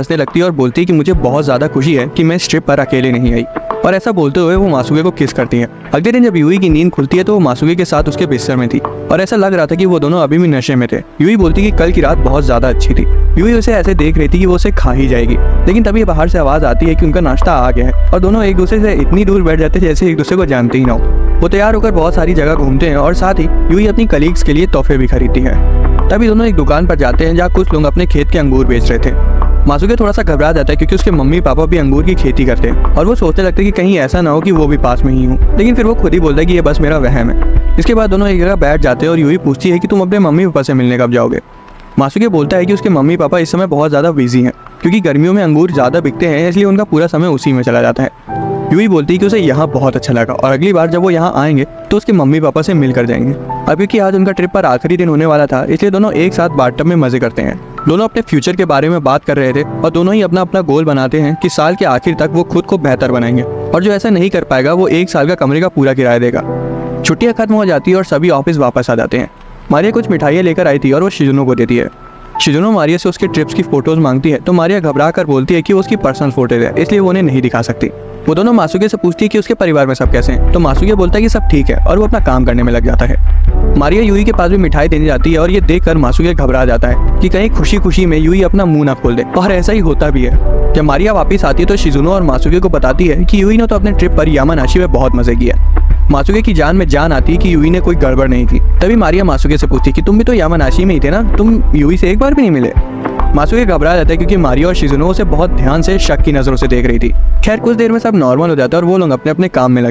हंसने लगती है और बोलती है कि मुझे बहुत ज़्यादा खुशी है कि मैं इस ट्रिप पर अकेले नहीं आई। और ऐसा बोलते हुए वो मासूके को किस करती है। अगले दिन जब यूई की नींद खुलती है तो वो मासूके के साथ उसके बिस्तर में थी और ऐसा लग रहा था कि वो दोनों अभी भी नशे में थे। यूई बोलती कि कल की रात बहुत ज़्यादा अच्छी थी। यूई उसे ऐसे देख रही थी कि वो उसे खा ही जाएगी, लेकिन तभी बाहर से आवाज़ आती है कि उनका नाश्ता आ गया है और दोनों एक दूसरे से इतनी दूर बैठ जाते हैं जैसे एक दूसरे को जानते ही ना हो। वो तैयार होकर बहुत सारी जगह घूमते हैं और साथ ही यूई अपनी कलीग्स के लिए तोहफे भी खरीदती है। तभी दोनों एक दुकान पर जाते हैं जहाँ कुछ लोग अपने खेत के अंगूर बेच रहे थे। मासूके थोड़ा सा घबरा जाता है क्योंकि उसके मम्मी पापा भी अंगूर की खेती करते हैं और वो सोचने लगते हैं कि कहीं ऐसा ना हो कि वो भी पास में ही हो, लेकिन फिर वो खुद ही बोलता है कि ये बस मेरा वहम है। इसके बाद दोनों एक जगह बैठ जाते हैं और यूई पूछती है कि तुम अपने मम्मी पापा से मिलने कब जाओगे। मासूके बोलता है कि उसके मम्मी पापा इस समय बहुत ज़्यादा बिजी हैं क्योंकि गर्मियों में अंगूर ज़्यादा बिकते हैं, इसलिए उनका पूरा समय उसी में चला जाता है। यूई बोलती है कि उसे यहाँ बहुत अच्छा लगा और अगली बार जब वो यहाँ आएंगे तो उसके मम्मी पापा से मिल कर जाएंगे। अब क्योंकि आज उनका ट्रिप पर आखिरी दिन होने वाला था, इसलिए दोनों एक साथ बाथटब में मजे करते हैं। दोनों अपने फ्यूचर के बारे में बात कर रहे थे और दोनों ही अपना अपना गोल बनाते हैं कि साल के आखिर तक वो खुद को बेहतर बनाएंगे और जो ऐसा नहीं कर पाएगा वो 1 साल का कमरे का पूरा किराया देगा। छुट्टियाँ खत्म हो जाती है और सभी ऑफिस वापस आ जाते हैं। मारिया कुछ मिठाइयाँ लेकर आई थी और वो शिजुनो को देती है। शिजुनो मारिया से उसके ट्रिप्स की फोटोज मांगती है तो मारिया घबरा कर बोलती है कि वो उसकी पर्सनल फोटोज है, इसलिए वो उन्हें नहीं दिखा सकती। वो दोनों मासूके से पूछती है कि उसके परिवार में सब कैसे हैं, तो मासूके बोलता है कि सब ठीक है और वो अपना काम करने में लग जाता है। मारिया यूई के पास भी मिठाई देने जाती है और ये देखकर मासूके घबरा जाता है कि कहीं खुशी खुशी में यूई अपना मुंह ना खोल दे, और ऐसा ही होता भी है। जब मारिया वापस आती है तो शिजुनो और मासूके को बताती है कि यूई ने तो अपने ट्रिप पर यामानाशी में बहुत मजे किया। मासूके की जान में जान आती है कि यूई ने कोई गड़बड़ नहीं की। तभी मारिया मासूके से पूछती कि तुम भी तो यामानाशी में ही थे ना, तुम यूई से एक बार भी नहीं मिले। मासूके घबरा जाता है क्योंकि मारिया और शिजुनो उसे बहुत ध्यान से शक की नजरों से देख रही थी। खैर कुछ देर में सब नॉर्मल हो जाता है और वो लोग अपने अपने काम में लग